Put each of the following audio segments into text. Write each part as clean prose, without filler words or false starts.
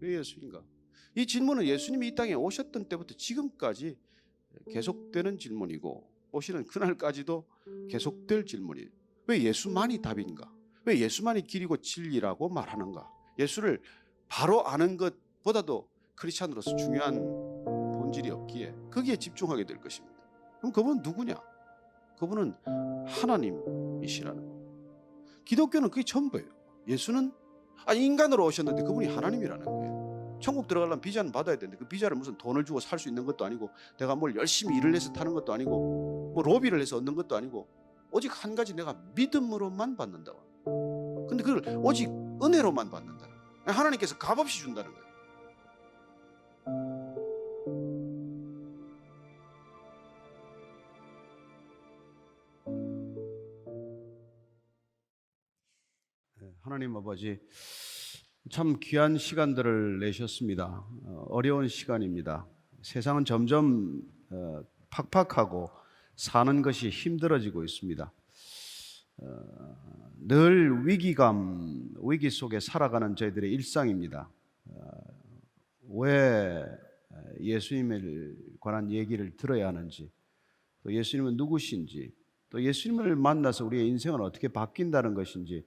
왜 예수인가? 이 질문은 예수님이 이 땅에 오셨던 때부터 지금까지 계속되는 질문이고 오시는 그날까지도 계속될 질문이에요. 왜 예수만이 답인가? 왜 예수만이 길이고 진리라고 말하는가? 예수를 바로 아는 것보다도 크리스찬으로서 중요한 본질이 없기에 거기에 집중하게 될 것입니다. 그럼 그분은 누구냐? 그분은 하나님이시라는 거. 기독교는 그게 전부예요. 예수는 인간으로 오셨는데 그분이 하나님이라는 거예요. 천국 들어가려면 비자는 받아야 되는데 그 비자를 무슨 돈을 주고 살 수 있는 것도 아니고 내가 뭘 열심히 일을 해서 타는 것도 아니고 뭐 로비를 해서 얻는 것도 아니고 오직 한 가지 내가 믿음으로만 받는다고. 근데 그걸 오직 은혜로만 받는다. 하나님께서 값없이 준다는 거예요. 하나님 아버지, 참 귀한 시간들을 내셨습니다. 어려운 시간입니다. 세상은 점점 팍팍하고 사는 것이 힘들어지고 있습니다. 늘 위기 속에 살아가는 저희들의 일상입니다. 왜 예수님에 관한 얘기를 들어야 하는지, 또 예수님은 누구신지, 또 예수님을 만나서 우리의 인생은 어떻게 바뀐다는 것인지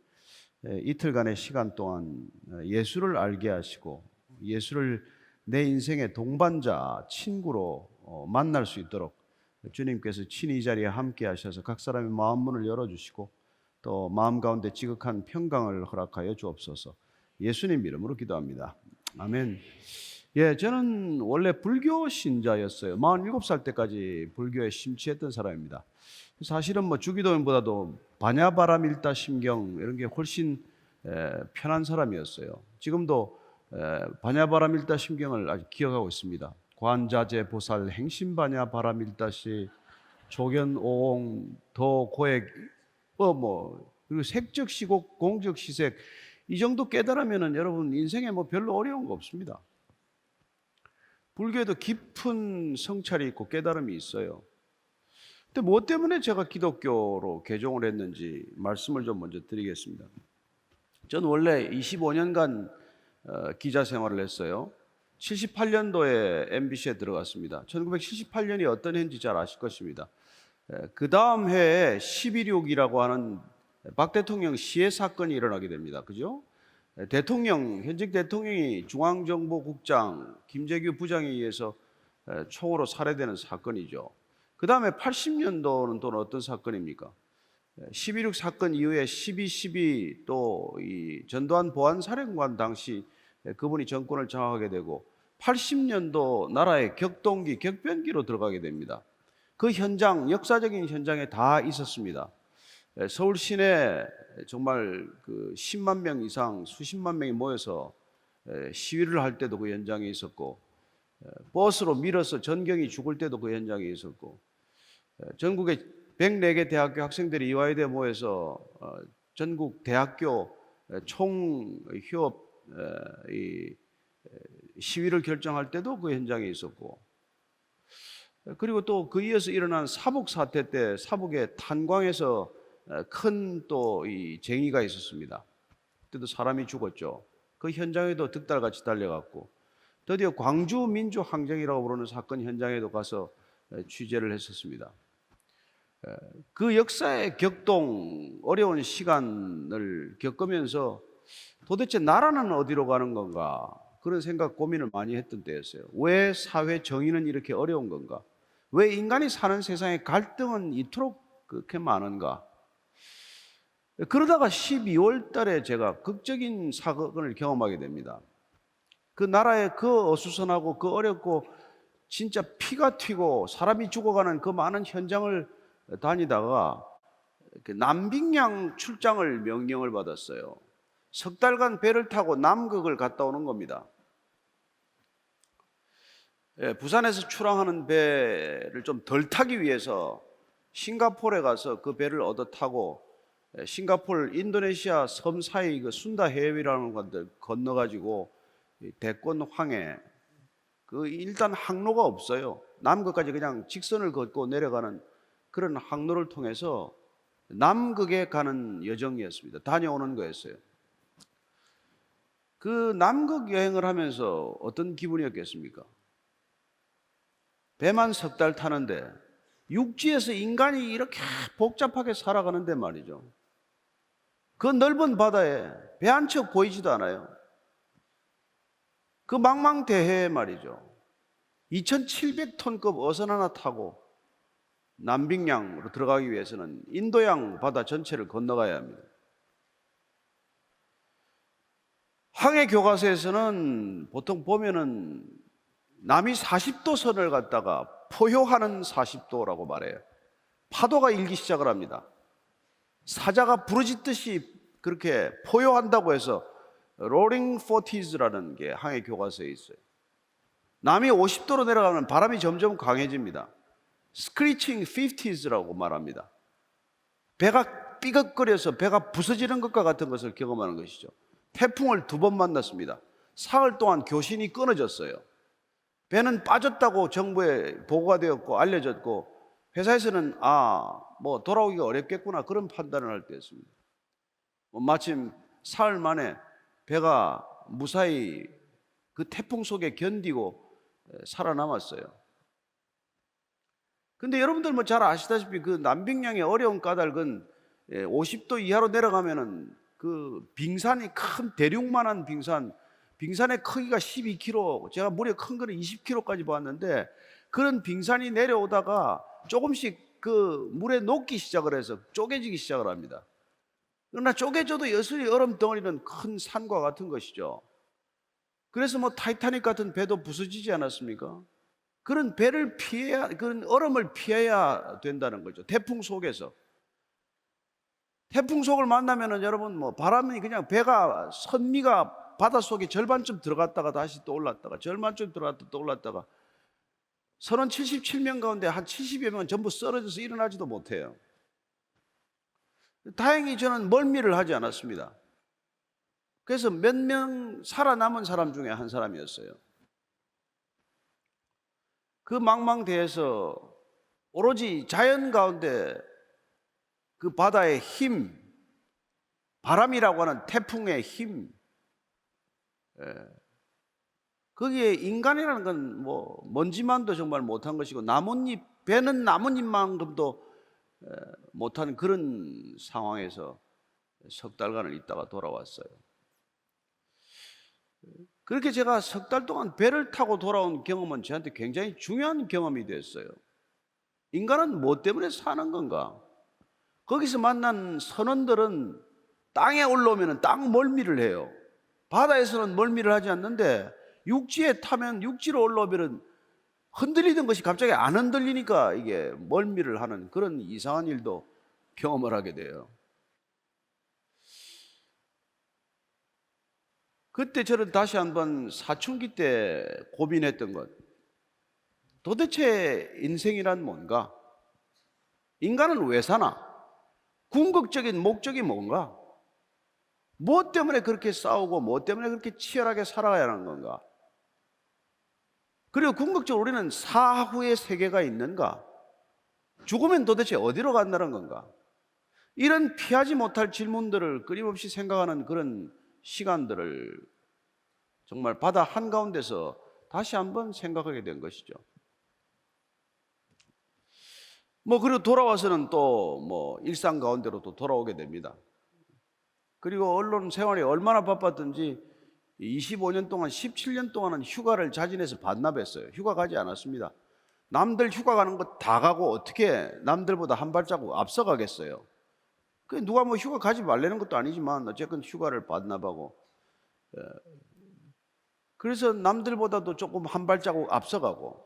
이틀간의 시간 동안 예수를 알게 하시고 예수를 내 인생의 동반자, 친구로 만날 수 있도록 주님께서 친히 이 자리에 함께 하셔서 각 사람의 마음 문을 열어주시고 또 마음 가운데 지극한 평강을 허락하여 주옵소서. 예수님 이름으로 기도합니다. 아멘. 저는 원래 불교 신자였어요. 47살 때까지 불교에 심취했던 사람입니다. 사실은 뭐 주기도문보다도 반야바라밀다 심경 이런 게 훨씬 편한 사람이었어요. 지금도 반야바라밀다 심경을 아직 기억하고 있습니다. 관자재 보살 행심반야 바라밀다시 조견오옹 더 고액 그리고 색적 시곡 공적 시색 이 정도 깨달으면은 여러분 인생에 뭐 별로 어려운 거 없습니다. 불교에도 깊은 성찰이 있고 깨달음이 있어요. 근데 뭐 때문에 제가 기독교로 개종을 했는지 말씀을 좀 먼저 드리겠습니다. 저는 원래 25년간 기자 생활을 했어요. 78년도에 MBC에 들어갔습니다. 1978년이 어떤 해인지 잘 아실 것입니다. 그 다음 해에 11.6이라고 하는 박 대통령 시해 사건이 일어나게 됩니다. 그죠? 현직 대통령이 중앙정보국장 김재규 부장에 의해서 총으로 살해되는 사건이죠. 그 다음에 80년도는 또 어떤 사건입니까? 11.6 사건 이후에 12.12 또 이 전두환 보안사령관 당시 그분이 정권을 장악하게 되고 80년도 나라의 격변기로 들어가게 됩니다. 그 현장, 역사적인 현장에 다 있었습니다. 서울 시내 정말 그 10만 명 이상, 수십만 명이 모여서 시위를 할 때도 그 현장에 있었고, 버스로 밀어서 전경이 죽을 때도 그 현장에 있었고, 전국의 104개 대학교 학생들이 이화여대에 모여서 전국 대학교 총휴업 시위를 결정할 때도 그 현장에 있었고, 그리고 또 그 이어서 일어난 사북 사태 때 사북의 탄광에서 큰 또 이 쟁의가 있었습니다. 그때도 사람이 죽었죠. 그 현장에도 득달같이 달려갔고, 드디어 광주 민주 항쟁이라고 부르는 사건 현장에도 가서 취재를 했었습니다. 그 역사의 격동, 어려운 시간을 겪으면서 도대체 나라는 어디로 가는 건가, 그런 생각, 고민을 많이 했던 때였어요. 왜 사회 정의는 이렇게 어려운 건가? 왜 인간이 사는 세상에 갈등은 이토록 그렇게 많은가? 그러다가 12월 달에 제가 극적인 사건을 경험하게 됩니다. 그 나라의 그 어수선하고 그 어렵고 진짜 피가 튀고 사람이 죽어가는 그 많은 현장을 다니다가 남빙양 출장을 명령을 받았어요. 석 달간 배를 타고 남극을 갔다 오는 겁니다. 부산에서 출항하는 배를 좀 덜 타기 위해서 싱가포르에 가서 그 배를 얻어 타고 싱가포르, 인도네시아 섬 사이 그 순다 해협이라는 것들 건너가지고 대권황해, 그 일단 항로가 없어요. 남극까지 그냥 직선을 걷고 내려가는 그런 항로를 통해서 남극에 가는 여정이었습니다. 다녀오는 거였어요. 그 남극 여행을 하면서 어떤 기분이었겠습니까? 배만 석 달 타는데 육지에서 인간이 이렇게 복잡하게 살아가는데 말이죠. 그 넓은 바다에 배 한 척 보이지도 않아요. 그 망망대해에 말이죠. 2,700톤급 어선 하나 타고 남빙양으로 들어가기 위해서는 인도양 바다 전체를 건너가야 합니다. 항해 교과서에서는 보통 보면은 남이 40도 선을 갖다가 포효하는 40도라고 말해요. 파도가 일기 시작을 합니다. 사자가 부르짖듯이 그렇게 포효한다고 해서 Roaring Forties라는 게 항해 교과서에 있어요. 남이 50도로 내려가면 바람이 점점 강해집니다. Screeching 50s라고 말합니다. 배가 삐걱거려서 배가 부서지는 것과 같은 것을 경험하는 것이죠. 태풍을 2번 만났습니다. 사흘 동안 교신이 끊어졌어요. 배는 빠졌다고 정부에 보고가 되었고 알려졌고 회사에서는 뭐 돌아오기가 어렵겠구나 그런 판단을 할 때였습니다. 마침 사흘 만에 배가 무사히 그 태풍 속에 견디고 살아남았어요. 근데 여러분들 뭐 잘 아시다시피 그 남빙양의 어려운 까닭은 50도 이하로 내려가면은 그 빙산이 큰 대륙만한 빙산의 크기가 12km, 제가 물에 큰 거는 20km까지 봤는데 그런 빙산이 내려오다가 조금씩 그 물에 녹기 시작을 해서 쪼개지기 시작을 합니다. 그러나 쪼개져도 여전히 얼음 덩어리는 큰 산과 같은 것이죠. 그래서 뭐 타이타닉 같은 배도 부서지지 않았습니까? 그런 배를 그런 얼음을 피해야 된다는 거죠. 태풍 속에서. 태풍 속을 만나면은 여러분 뭐 바람이 그냥 배가 선미가 바닷속에 절반쯤 들어갔다가 다시 또 올랐다가 절반쯤 들어갔다가 또 올랐다가 선원 77명 가운데 한 70여 명은 전부 쓰러져서 일어나지도 못해요. 다행히 저는 멀미를 하지 않았습니다. 그래서 몇 명 살아남은 사람 중에 한 사람이었어요. 그 망망대해에서 오로지 자연 가운데 그 바다의 힘, 바람이라고 하는 태풍의 힘, 거기에 인간이라는 건 뭐 먼지만도 정말 못한 것이고 배는 나뭇잎만큼도 못한 그런 상황에서 석 달간을 있다가 돌아왔어요. 그렇게 제가 석 달 동안 배를 타고 돌아온 경험은 저한테 굉장히 중요한 경험이 됐어요. 인간은 뭐 때문에 사는 건가? 거기서 만난 선원들은 땅에 올라오면 땅 멀미를 해요. 바다에서는 멀미를 하지 않는데 육지에 타면 육지로 올라오면 흔들리던 것이 갑자기 안 흔들리니까 이게 멀미를 하는 그런 이상한 일도 경험을 하게 돼요. 그때 저는 다시 한번 사춘기 때 고민했던 것, 도대체 인생이란 뭔가? 인간은 왜 사나? 궁극적인 목적이 뭔가? 무엇 때문에 그렇게 싸우고 무엇 때문에 그렇게 치열하게 살아가야 하는 건가? 그리고 궁극적으로 우리는 사후의 세계가 있는가? 죽으면 도대체 어디로 간다는 건가? 이런 피하지 못할 질문들을 끊임없이 생각하는 그런 시간들을 정말 바다 한가운데서 다시 한번 생각하게 된 것이죠. 그리고 돌아와서는 또 일상 가운데로 또 돌아오게 됩니다. 그리고 언론 생활이 얼마나 바빴든지 25년 동안 17년 동안은 휴가를 자진해서 반납했어요. 휴가 가지 않았습니다. 남들 휴가 가는 거 다 가고 어떻게 남들보다 한 발자국 앞서가겠어요. 누가 휴가 가지 말라는 것도 아니지만 어쨌든 휴가를 반납하고, 그래서 남들보다도 조금 한 발자국 앞서가고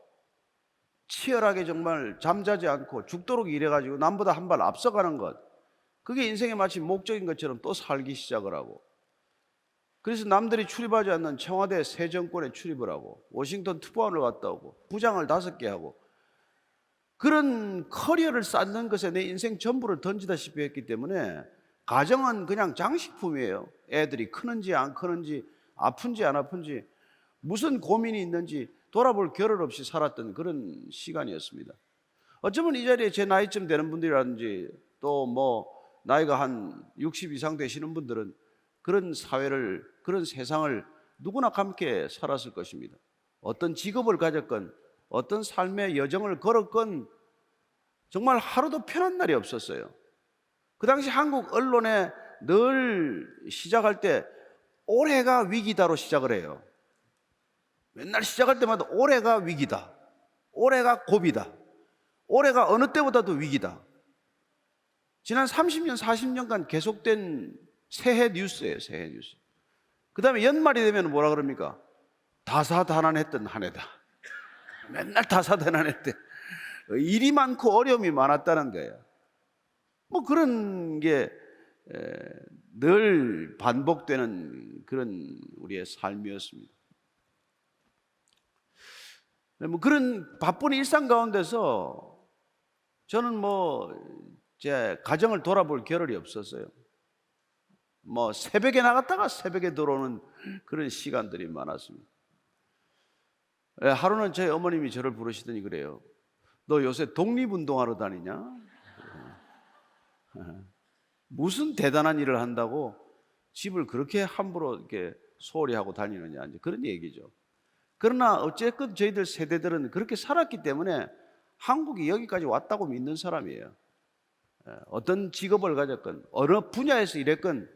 치열하게 정말 잠자지 않고 죽도록 일해가지고 남보다 한 발 앞서가는 것, 그게 인생의 마치 목적인 것처럼 또 살기 시작을 하고, 그래서 남들이 출입하지 않는 청와대 새 정권에 출입을 하고 워싱턴 특파원을 갔다 오고 부장을 5개 하고, 그런 커리어를 쌓는 것에 내 인생 전부를 던지다시피 했기 때문에 가정은 그냥 장식품이에요. 애들이 크는지 안 크는지, 아픈지 안 아픈지, 무슨 고민이 있는지 돌아볼 겨를 없이 살았던 그런 시간이었습니다. 어쩌면 이 자리에 제 나이쯤 되는 분들이라든지 또 나이가 한 60 이상 되시는 분들은 그런 사회를, 그런 세상을 누구나 함께 살았을 것입니다. 어떤 직업을 가졌건 어떤 삶의 여정을 걸었건 정말 하루도 편한 날이 없었어요. 그 당시 한국 언론에 늘 시작할 때 올해가 위기다로 시작을 해요. 맨날 시작할 때마다 올해가 위기다, 올해가 고비다, 올해가 어느 때보다도 위기다. 지난 30년, 40년간 계속된 새해 뉴스예요, 새해 뉴스. 그 다음에 연말이 되면 뭐라 그럽니까? 다사다난했던 한 해다. 맨날 다사다난했대. 일이 많고 어려움이 많았다는 거예요. 뭐 그런 게 늘 반복되는 그런 우리의 삶이었습니다. 뭐 그런 바쁜 일상 가운데서 저는 제 가정을 돌아볼 겨를이 없었어요. 새벽에 나갔다가 새벽에 들어오는 그런 시간들이 많았습니다. 하루는 제 어머님이 저를 부르시더니 그래요. 너 요새 독립운동하러 다니냐? 무슨 대단한 일을 한다고 집을 그렇게 함부로 이렇게 소홀히 하고 다니느냐, 이제 그런 얘기죠. 그러나 어쨌든 저희들 세대들은 그렇게 살았기 때문에 한국이 여기까지 왔다고 믿는 사람이에요. 어떤 직업을 가졌건 어느 분야에서 일했건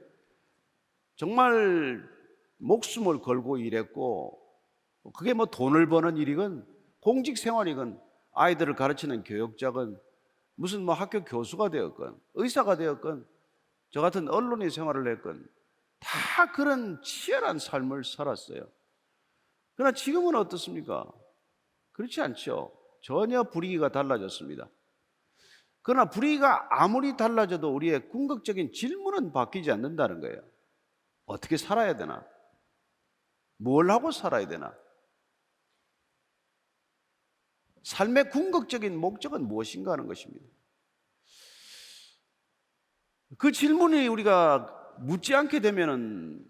정말 목숨을 걸고 일했고, 그게 돈을 버는 일이건 공직 생활이건 아이들을 가르치는 교육자건 무슨 학교 교수가 되었건 의사가 되었건 저 같은 언론인 생활을 했건 다 그런 치열한 삶을 살았어요. 그러나 지금은 어떻습니까? 그렇지 않죠. 전혀 분위기가 달라졌습니다. 그러나 분위기가 아무리 달라져도 우리의 궁극적인 질문은 바뀌지 않는다는 거예요. 어떻게 살아야 되나? 뭘 하고 살아야 되나? 삶의 궁극적인 목적은 무엇인가 하는 것입니다. 그 질문이 우리가 묻지 않게 되면은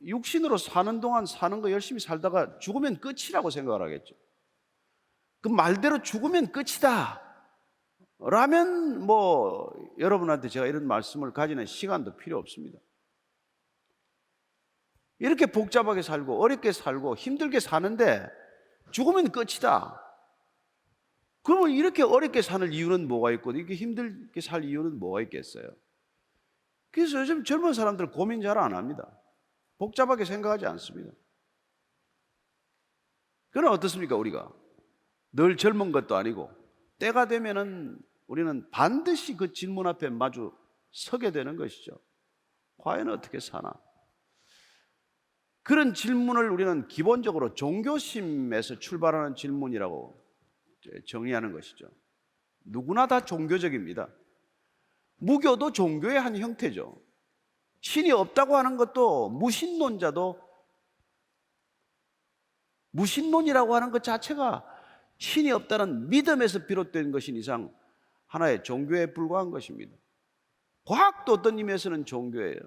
육신으로 사는 동안 사는 거 열심히 살다가 죽으면 끝이라고 생각을 하겠죠. 그 말대로 죽으면 끝이다 라면 여러분한테 제가 이런 말씀을 가지는 시간도 필요 없습니다. 이렇게 복잡하게 살고 어렵게 살고 힘들게 사는데 죽으면 끝이다. 그러면 이렇게 어렵게 사는 이유는 뭐가 있고 이렇게 힘들게 살 이유는 뭐가 있겠어요? 그래서 요즘 젊은 사람들 고민 잘 안 합니다. 복잡하게 생각하지 않습니다. 그러나 어떻습니까? 우리가 늘 젊은 것도 아니고 때가 되면은 우리는 반드시 그 질문 앞에 마주 서게 되는 것이죠. 과연 어떻게 사나? 그런 질문을 우리는 기본적으로 종교심에서 출발하는 질문이라고 정의하는 것이죠. 누구나 다 종교적입니다. 무교도 종교의 한 형태죠. 신이 없다고 하는 것도 무신론자도 무신론이라고 하는 것 자체가 신이 없다는 믿음에서 비롯된 것인 이상 하나의 종교에 불과한 것입니다. 과학도 어떤 의미에서는 종교예요.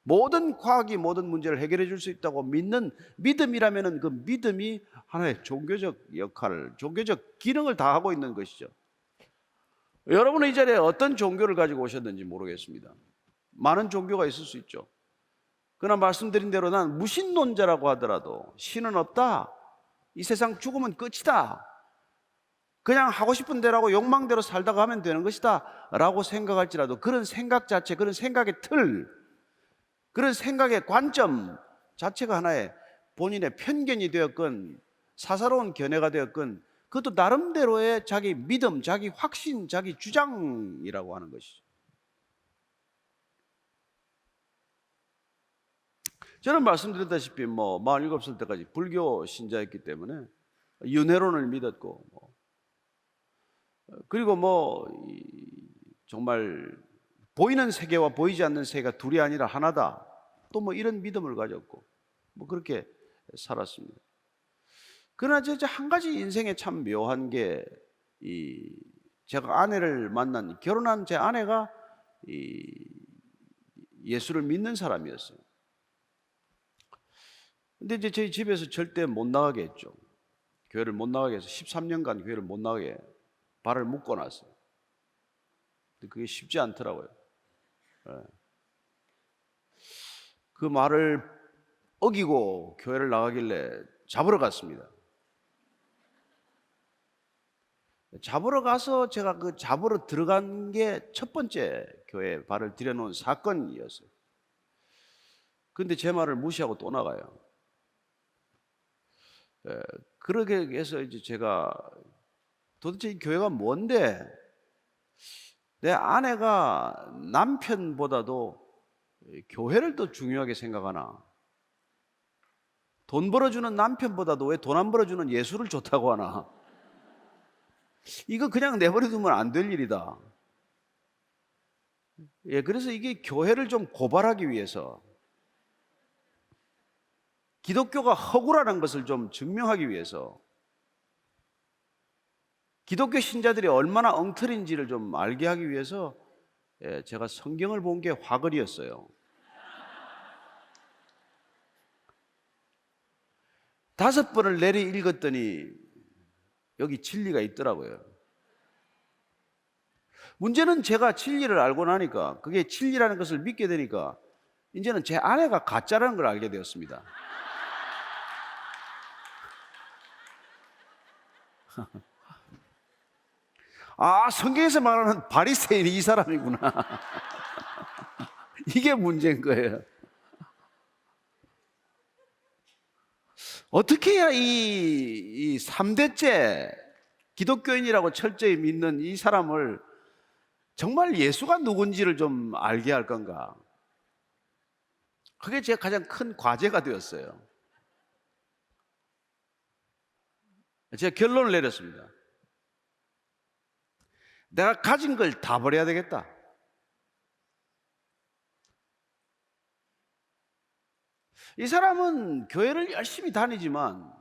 모든 과학이 모든 문제를 해결해 줄 수 있다고 믿는 믿음이라면 그 믿음이 하나의 종교적 역할을, 종교적 기능을 다하고 있는 것이죠. 여러분은 이 자리에 어떤 종교를 가지고 오셨는지 모르겠습니다. 많은 종교가 있을 수 있죠. 그러나 말씀드린 대로 난 무신론자라고 하더라도 신은 없다, 이 세상 죽으면 끝이다, 그냥 하고 싶은 대로 하고 욕망대로 살다가 하면 되는 것이다 라고 생각할지라도 그런 생각 자체, 그런 생각의 틀, 그런 생각의 관점 자체가 하나의 본인의 편견이 되었건 사사로운 견해가 되었건 그것도 나름대로의 자기 믿음, 자기 확신, 자기 주장이라고 하는 것이죠. 저는 말씀드렸다시피 47살 때까지 불교 신자였기 때문에 윤회론을 믿었고 그리고 정말 보이는 세계와 보이지 않는 세계가 둘이 아니라 하나다, 또 이런 믿음을 가졌고 그렇게 살았습니다. 그러나 한 가지 인생에 참 묘한 게 제가 아내를 만난, 결혼한 제 아내가 예수를 믿는 사람이었어요. 근데 이제 저희 집에서 절대 못 나가게 했죠. 교회를 못 나가게 해서 13년간 교회를 못 나가게 발을 묶어놨어요. 근데 그게 쉽지 않더라고요. 그 말을 어기고 교회를 나가길래 잡으러 갔습니다. 잡으러 가서 제가 그 잡으러 들어간 게 첫 번째 교회에 발을 들여놓은 사건이었어요. 근데 제 말을 무시하고 또 나가요. 그러게 해서 이제 제가 도대체 이 교회가 뭔데, 내 아내가 남편보다도 교회를 더 중요하게 생각하나, 돈 벌어주는 남편보다도 왜 돈 안 벌어주는 예수를 좋다고 하나, 이거 그냥 내버려 두면 안 될 일이다. 그래서 이게 교회를 좀 고발하기 위해서, 기독교가 허구라는 것을 좀 증명하기 위해서, 기독교 신자들이 얼마나 엉터리인지를 좀 알게 하기 위해서 제가 성경을 본 게 화글이었어요. 5번을 내리 읽었더니 여기 진리가 있더라고요. 문제는 제가 진리를 알고 나니까, 그게 진리라는 것을 믿게 되니까 이제는 제 아내가 가짜라는 걸 알게 되었습니다. 아, 성경에서 말하는 바리새인이 이 사람이구나. 이게 문제인 거예요. 어떻게 해야 이 3대째 기독교인이라고 철저히 믿는 이 사람을 정말 예수가 누군지를 좀 알게 할 건가? 그게 제 가장 큰 과제가 되었어요. 제가 결론을 내렸습니다. 내가 가진 걸 다 버려야 되겠다. 이 사람은 교회를 열심히 다니지만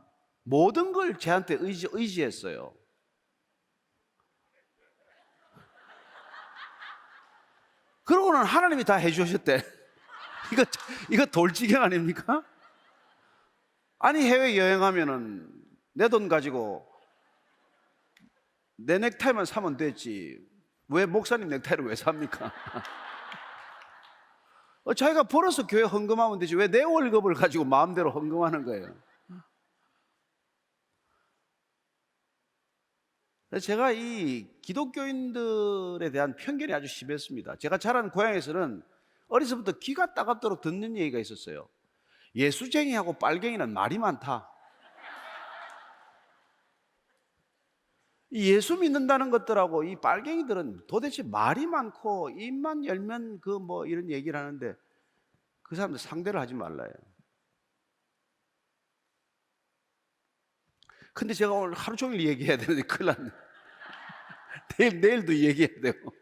모든 걸 제한테 의지했어요. 그러고는 하나님이 다 해주셨대. 이거 돌지경 아닙니까? 아니, 해외 여행하면은 내 돈 가지고 내 넥타이만 사면 됐지, 왜 목사님 넥타이를 왜 삽니까? 자기가 벌어서 교회 헌금하면 되지, 왜 내 월급을 가지고 마음대로 헌금하는 거예요? 제가 이 기독교인들에 대한 편견이 아주 심했습니다. 제가 자란 고향에서는 어려서부터 귀가 따갑도록 듣는 얘기가 있었어요. 예수쟁이하고 빨갱이는 말이 많다. 이 예수 믿는다는 것들하고 이 빨갱이들은 도대체 말이 많고 입만 열면 그 뭐 이런 얘기를 하는데, 그 사람들 상대를 하지 말라요. 근데 제가 오늘 하루 종일 얘기해야 되는데 큰일 났네. 내일도 얘기해야 되고.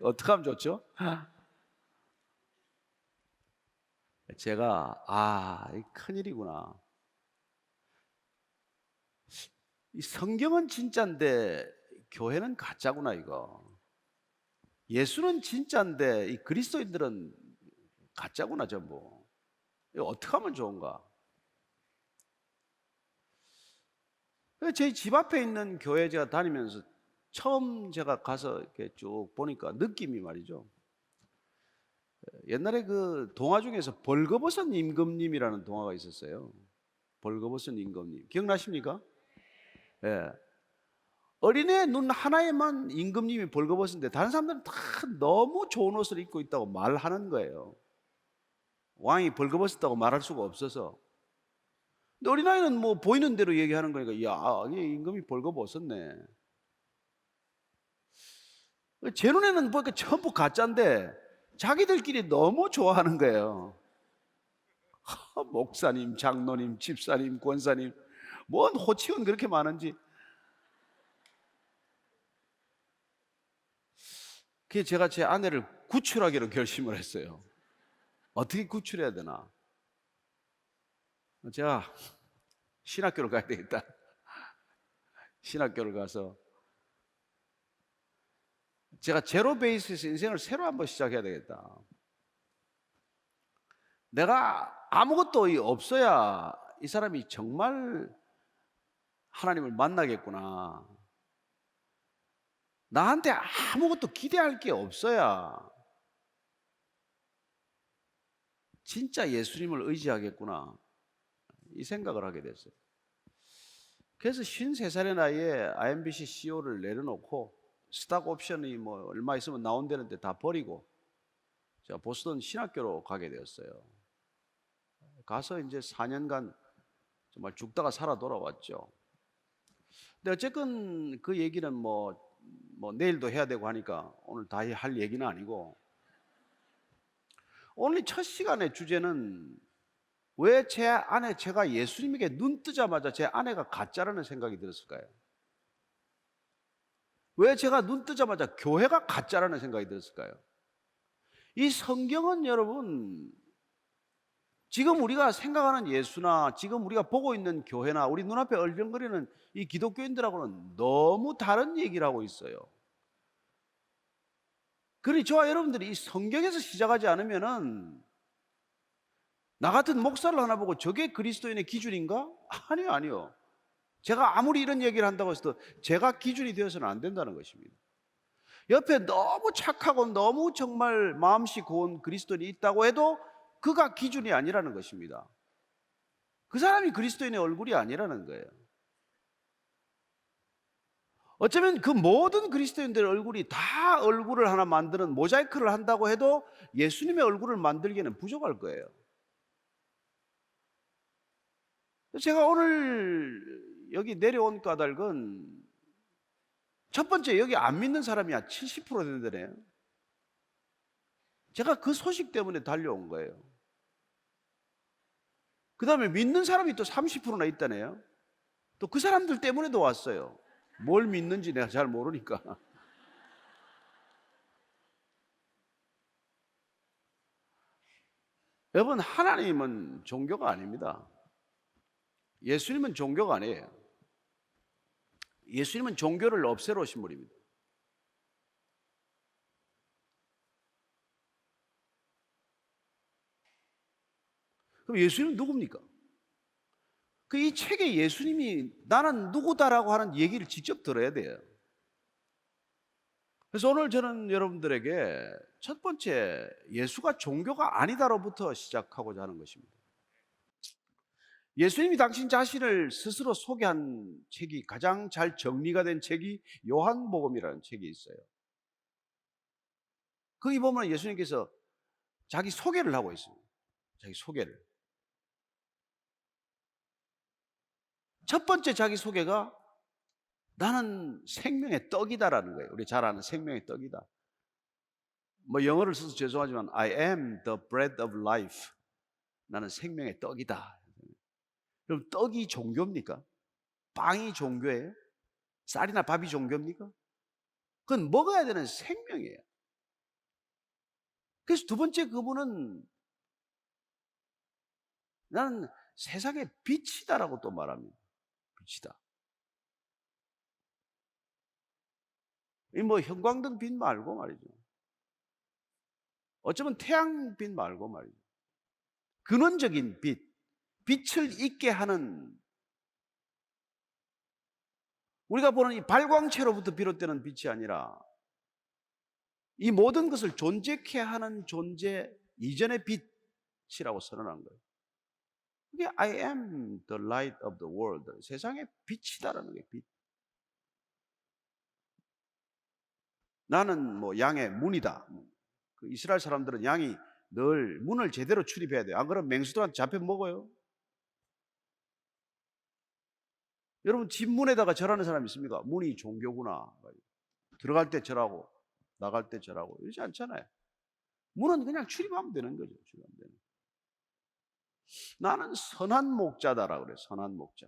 어떻게 하면 좋죠? 제가 큰일이구나. 이 성경은 진짜인데 교회는 가짜구나 이거. 예수는 진짜인데 이 그리스도인들은 가짜구나 전부. 이거 어떻게 하면 좋은가? 제 집 앞에 있는 교회 제가 다니면서 처음 제가 가서 이렇게 쭉 보니까 느낌이 말이죠. 옛날에 그 동화 중에서 벌거벗은 임금님이라는 동화가 있었어요. 벌거벗은 임금님 기억나십니까? 예. 어린애 눈 하나에만 임금님이 벌거벗은데 다른 사람들은 다 너무 좋은 옷을 입고 있다고 말하는 거예요. 왕이 벌거벗었다고 말할 수가 없어서. 근데 어린아이는 뭐 보이는 대로 얘기하는 거니까, 야, 이 임금이 벌거벗었네. 제 눈에는 보니까 전부 가짜인데 자기들끼리 너무 좋아하는 거예요. 목사님, 장로님, 집사님, 권사님, 뭔 호칭은 그렇게 많은지. 그래서 제가 제 아내를 구출하기로 결심을 했어요. 어떻게 구출해야 되나? 제가 신학교를 가야 되겠다. 신학교를 가서 제가 제로 베이스에서 인생을 새로 한번 시작해야 되겠다. 내가 아무것도 없어야 이 사람이 정말 하나님을 만나겠구나. 나한테 아무것도 기대할 게 없어야 진짜 예수님을 의지하겠구나. 이 생각을 하게 됐어요. 그래서 53살의 나이에 IMBC CEO를 내려놓고 스탁 옵션이 뭐 얼마 있으면 나온다는데 다 버리고 제가 보스턴 신학교로 가게 되었어요. 가서 이제 4년간 정말 죽다가 살아 돌아왔죠. 근데 어쨌건 그 얘기는 뭐 내일도 해야 되고 하니까 오늘 다 할 얘기는 아니고, 오늘 첫 시간의 주제는 왜 제 아내, 제가 예수님에게 눈 뜨자마자 제 아내가 가짜라는 생각이 들었을까요? 왜 제가 눈 뜨자마자 교회가 가짜라는 생각이 들었을까요? 이 성경은 여러분, 지금 우리가 생각하는 예수나 지금 우리가 보고 있는 교회나 우리 눈앞에 얼쩡거리는 이 기독교인들하고는 너무 다른 얘기를 하고 있어요. 그러니 저와 여러분들이 이 성경에서 시작하지 않으면은, 나 같은 목사를 하나 보고 저게 그리스도인의 기준인가? 아니요. 제가 아무리 이런 얘기를 한다고 해서 제가 기준이 되어서는 안 된다는 것입니다. 옆에 너무 착하고 너무 정말 마음씨 고운 그리스도인이 있다고 해도 그가 기준이 아니라는 것입니다. 그 사람이 그리스도인의 얼굴이 아니라는 거예요. 어쩌면 그 모든 그리스도인들의 얼굴이 다 얼굴을 하나 만드는 모자이크를 한다고 해도 예수님의 얼굴을 만들기에는 부족할 거예요. 제가 오늘 여기 내려온 까닭은, 첫 번째, 여기 안 믿는 사람이 70% 된다네요. 제가 그 소식 때문에 달려온 거예요. 그 다음에 믿는 사람이 또 30%나 있다네요. 또 그 사람들 때문에도 왔어요. 뭘 믿는지 내가 잘 모르니까. 여러분, 하나님은 종교가 아닙니다. 예수님은 종교가 아니에요. 예수님은 종교를 없애러 오신 분입니다. 그럼 예수님은 누굽니까? 그 이 책에 예수님이 나는 누구다라고 하는 얘기를 직접 들어야 돼요. 그래서 오늘 저는 여러분들에게 첫 번째, 예수가 종교가 아니다로부터 시작하고자 하는 것입니다. 예수님이 당신 자신을 스스로 소개한 책이, 가장 잘 정리가 된 책이 요한복음이라는 책이 있어요. 거기 보면 예수님께서 자기 소개를 하고 있습니다. 자기 소개를. 첫 번째 자기 소개가 나는 생명의 떡이다라는 거예요. 우리 잘 아는 생명의 떡이다. 뭐 영어를 써서 죄송하지만 I am the bread of life. 나는 생명의 떡이다. 그럼 떡이 종교입니까? 빵이 종교예요? 쌀이나 밥이 종교입니까? 그건 먹어야 되는 생명이에요. 그래서 두 번째, 그분은 나는 세상의 빛이다라고 또 말합니다. 빛이다. 이 뭐 형광등 빛 말고 말이죠. 어쩌면 태양빛 말고 말이죠. 근원적인 빛, 빛을 있게 하는, 우리가 보는 이 발광체로부터 비롯되는 빛이 아니라 이 모든 것을 존재케 하는 존재 이전의 빛이라고 선언한 거예요. 그게 I am the light of the world. 세상의 빛이다라는 게 빛. 나는 뭐 양의 문이다. 그 이스라엘 사람들은 양이 늘 문을 제대로 출입해야 돼요. 안 그러면 맹수들한테 잡혀 먹어요. 여러분, 집 문에다가 절하는 사람 있습니까? 문이 종교구나. 들어갈 때 절하고 나갈 때 절하고 이러지 않잖아요. 문은 그냥 출입하면 되는 거죠. 출입하면 되는. 나는 선한 목자다라고 그래요. 선한 목자.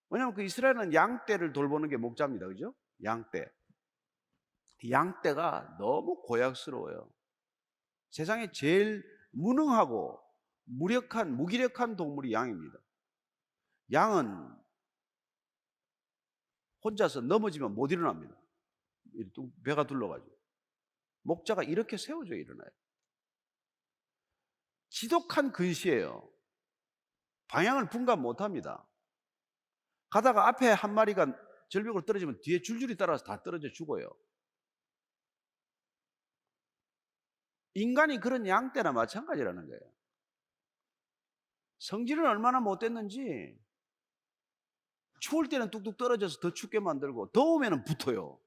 왜냐하면 그 이스라엘은 양떼를 돌보는 게 목자입니다. 그죠? 양떼. 양떼가 너무 고약스러워요. 세상에 제일 무능하고 무기력한 동물이 양입니다. 양은 혼자서 넘어지면 못 일어납니다. 배가 둘러가지고. 목자가 이렇게 세워져 일어나요. 지독한 근시예요. 방향을 분간 못합니다. 가다가 앞에 한 마리가 절벽으로 떨어지면 뒤에 줄줄이 따라서 다 떨어져 죽어요. 인간이 그런 양떼나 마찬가지라는 거예요. 성질은 얼마나 못됐는지 추울 때는 뚝뚝 떨어져서 더 춥게 만들고 더우면 붙어요.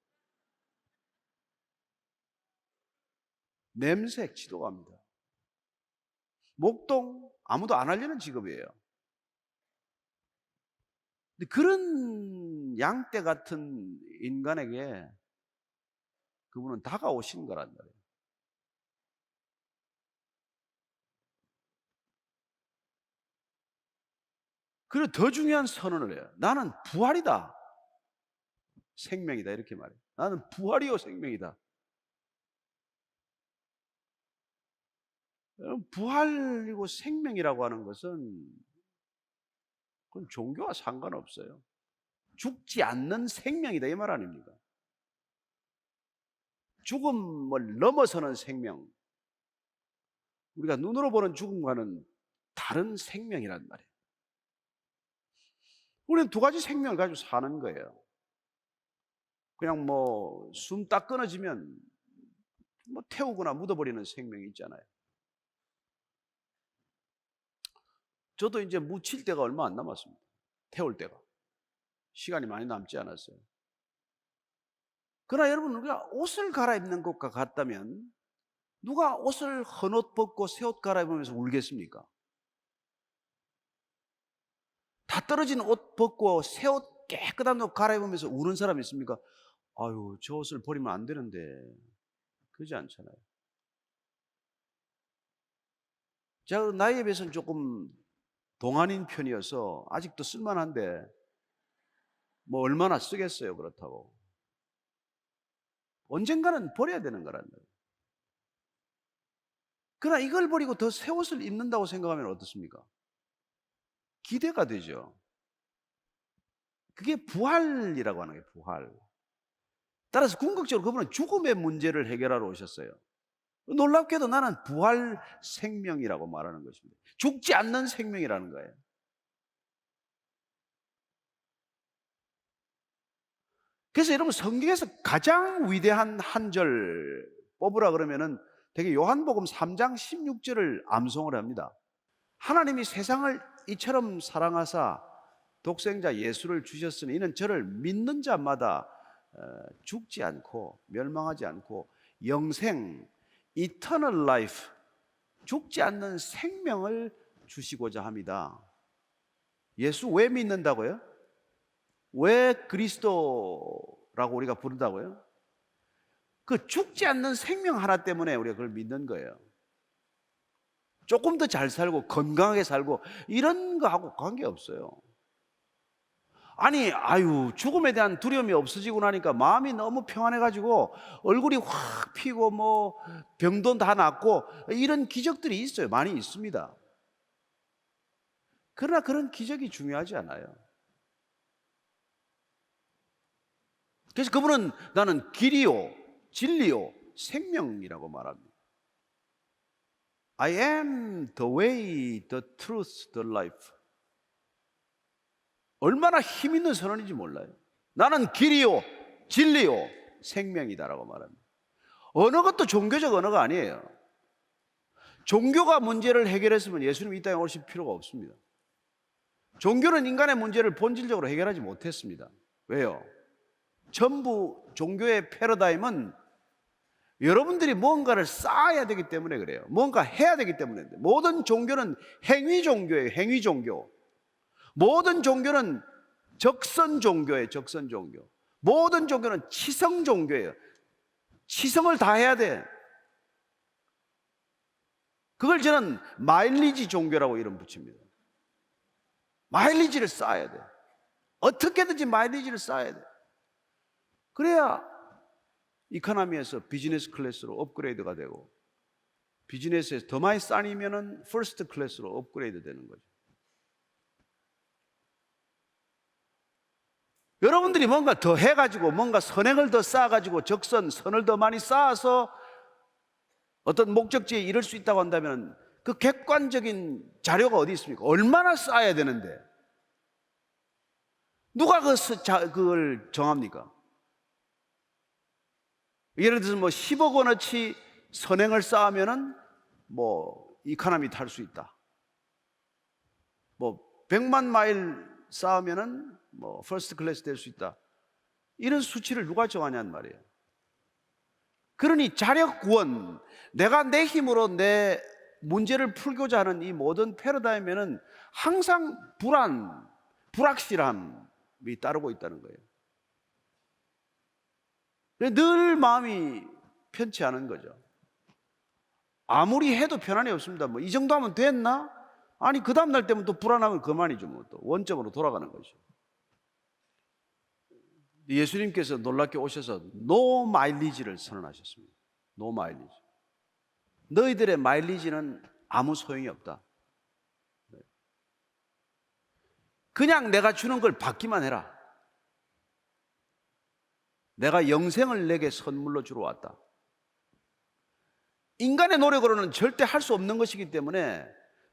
냄새 지독합니다. 목동 아무도 안 하려는 직업이에요. 근데 그런 양떼 같은 인간에게 그분은 다가오신 거란 말이에요. 그리고 더 중요한 선언을 해요. 나는 부활이다. 생명이다. 이렇게 말해요. 나는 부활이요 생명이다. 여러분, 부활이고 생명이라고 하는 것은 그건 종교와 상관없어요. 죽지 않는 생명이다 이 말 아닙니까? 죽음을 넘어서는 생명. 우리가 눈으로 보는 죽음과는 다른 생명이란 말이에요. 우리는 두 가지 생명을 가지고 사는 거예요. 그냥 뭐 숨 딱 끊어지면 뭐 태우거나 묻어버리는 생명이 있잖아요. 저도 이제 묻힐 때가 얼마 안 남았습니다. 태울 때가. 시간이 많이 남지 않았어요. 그러나 여러분, 우리가 옷을 갈아입는 것과 같다면 누가 옷을 헌옷 벗고 새 옷 갈아입으면서 울겠습니까? 다 떨어진 옷 벗고 새 옷 깨끗한 옷 갈아입으면서 우는 사람이 있습니까? 아유, 저 옷을 버리면 안 되는데. 그러지 않잖아요. 제가 나이에 비해서는 조금 동안인 편이어서 아직도 쓸만한데 뭐 얼마나 쓰겠어요, 그렇다고. 언젠가는 버려야 되는 거란 말이에요. 그러나 이걸 버리고 더 새 옷을 입는다고 생각하면 어떻습니까? 기대가 되죠. 그게 부활이라고 하는 거예요, 부활. 따라서 궁극적으로 그분은 죽음의 문제를 해결하러 오셨어요. 놀랍게도 나는 부활 생명이라고 말하는 것입니다. 죽지 않는 생명이라는 거예요. 그래서 여러분, 성경에서 가장 위대한 한 절 뽑으라 그러면은 되게 요한복음 3장 16절을 암송을 합니다. 하나님이 세상을 이처럼 사랑하사 독생자 예수를 주셨으니 이는 저를 믿는 자마다 죽지 않고 멸망하지 않고 영생, eternal life, 죽지 않는 생명을 주시고자 합니다. 예수 왜 믿는다고요? 왜 그리스도라고 우리가 부른다고요? 그 죽지 않는 생명 하나 때문에 우리가 그걸 믿는 거예요. 조금 더 잘 살고 건강하게 살고 이런 거하고 관계없어요. 아니, 죽음에 대한 두려움이 없어지고 나니까 마음이 너무 평안해가지고 얼굴이 확 피고 뭐 병도 다 낫고 이런 기적들이 있어요. 많이 있습니다. 그러나 그런 기적이 중요하지 않아요. 그래서 그분은 나는 길이요, 진리요, 생명이라고 말합니다. I am the way, the truth, the life. 얼마나 힘 있는 선언인지 몰라요. 나는 길이요, 진리요, 생명이다라고 말합니다. 어느 것도 종교적 언어가 아니에요. 종교가 문제를 해결했으면 예수님이 이 땅에 오실 필요가 없습니다. 종교는 인간의 문제를 본질적으로 해결하지 못했습니다. 왜요? 전부 종교의 패러다임은 여러분들이 뭔가를 쌓아야 되기 때문에 그래요. 뭔가 해야 되기 때문에. 모든 종교는 행위 종교예요. 행위 종교. 모든 종교는 적선 종교예요. 적선 종교. 모든 종교는 치성 종교예요. 치성을 다 해야 돼. 그걸 저는 마일리지 종교라고 이름 붙입니다. 마일리지를 쌓아야 돼. 어떻게든지 마일리지를 쌓아야 돼. 그래야 이코노미에서 비즈니스 클래스로 업그레이드가 되고 비즈니스에서 더 많이 쌓이면은 퍼스트 클래스로 업그레이드 되는 거죠. 여러분들이 뭔가 더 해가지고 뭔가 선행을 더 쌓아가지고 선을 더 많이 쌓아서 어떤 목적지에 이를 수 있다고 한다면 그 객관적인 자료가 어디 있습니까? 얼마나 쌓아야 되는데 누가 그걸 정합니까? 예를 들어서 뭐 10억 원어치 선행을 쌓으면은 뭐 이코노미 탈 수 있다. 뭐 100만 마일 쌓으면은 뭐 퍼스트 클래스 될 수 있다. 이런 수치를 누가 정하냐는 말이에요. 그러니 자력 구원, 내가 내 힘으로 내 문제를 풀고자 하는 이 모든 패러다임에는 항상 불확실함이 따르고 있다는 거예요. 늘 마음이 편치 않은 거죠. 아무리 해도 편안이 없습니다. 뭐 이 정도 하면 됐나? 아니 그 다음날 때면 또 불안하면 그만이죠. 뭐 또 원점으로 돌아가는 거죠. 예수님께서 놀랍게 오셔서 노 마일리지를 선언하셨습니다. 노 마일리지. 너희들의 마일리지는 아무 소용이 없다. 그냥 내가 주는 걸 받기만 해라. 내가 영생을 내게 선물로 주러 왔다. 인간의 노력으로는 절대 할 수 없는 것이기 때문에,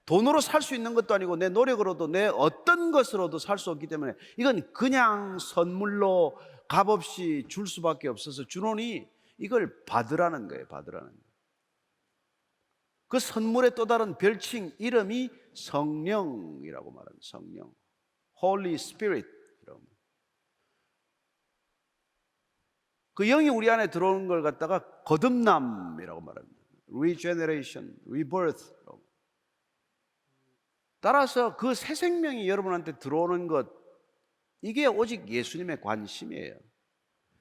돈으로 살 수 있는 것도 아니고 내 노력으로도 내 어떤 것으로도 살 수 없기 때문에 이건 그냥 선물로 값없이 줄 수밖에 없어서 주노니 이걸 받으라는 거예요. 받으라는 거예요. 그 선물의 또 다른 별칭 이름이 성령이라고 말합니다. 성령, Holy Spirit이라고. 그 영이 우리 안에 들어오는 걸 갖다가 거듭남이라고 말합니다. Regeneration, Rebirth. 따라서 그 새 생명이 여러분한테 들어오는 것, 이게 오직 예수님의 관심이에요.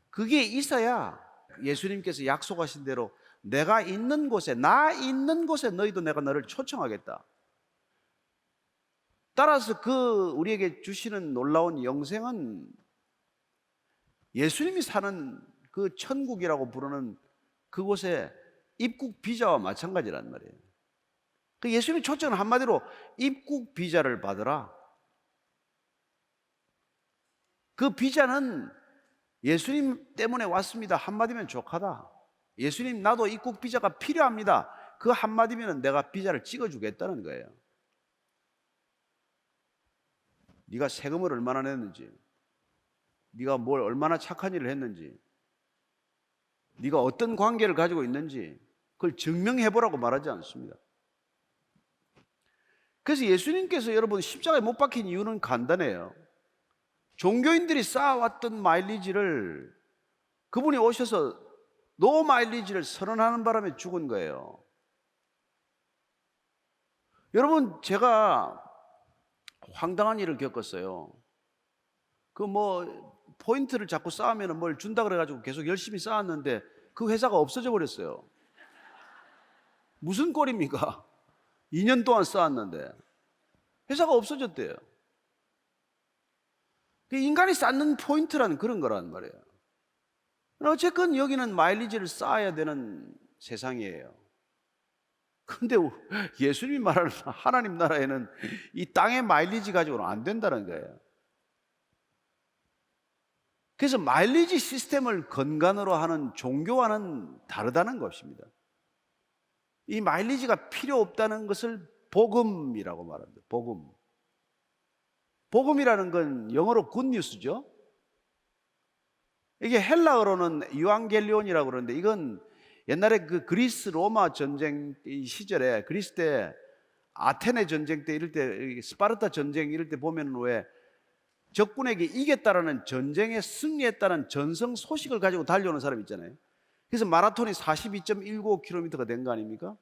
그게 있어야 예수님께서 약속하신 대로 내가 있는 곳에, 나 있는 곳에 너희도 내가 너를 초청하겠다. 따라서 그 우리에게 주시는 놀라운 영생은 예수님이 사는 그 천국이라고 부르는 그곳에 입국 비자와 마찬가지란 말이에요. 그 예수님의 초청은 한마디로 입국 비자를 받으라. 그 비자는 예수님 때문에 왔습니다. 한마디면 족하다. 예수님 나도 입국 비자가 필요합니다. 그 한마디면 내가 비자를 찍어주겠다는 거예요. 네가 세금을 얼마나 냈는지, 네가 뭘 얼마나 착한 일을 했는지, 네가 어떤 관계를 가지고 있는지 그걸 증명해보라고 말하지 않습니다. 그래서 예수님께서 여러분 십자가에 못 박힌 이유는 간단해요. 종교인들이 쌓아왔던 마일리지를 그분이 오셔서 노 마일리지를 선언하는 바람에 죽은 거예요. 여러분, 제가 황당한 일을 겪었어요. 그 뭐 포인트를 자꾸 쌓으면 뭘 준다 그래가지고 계속 열심히 쌓았는데 그 회사가 없어져 버렸어요. 무슨 꼴입니까? 2년 동안 쌓았는데 회사가 없어졌대요. 인간이 쌓는 포인트라는 그런 거란 말이에요. 어쨌건 여기는 마일리지를 쌓아야 되는 세상이에요. 근데 예수님이 말하는 하나님 나라에는 이 땅의 마일리지 가지고는 안 된다는 거예요. 그래서 마일리지 시스템을 근간으로 하는 종교와는 다르다는 것입니다. 이 마일리지가 필요 없다는 것을 복음이라고 말합니다. 복음. 복음이라는 건 영어로 굿뉴스죠. 이게 헬라어로는 유앙겔리온이라고 그러는데, 이건 옛날에 그 그리스 로마 전쟁 시절에, 그리스 때 아테네 전쟁 때 이럴 때, 스파르타 전쟁 이럴 때 보면은 왜 적군에게 이겼다라는, 전쟁에 승리했다는 전성 소식을 가지고 달려오는 사람 있잖아요. 그래서 마라톤이 42.195km가 된 거 아닙니까?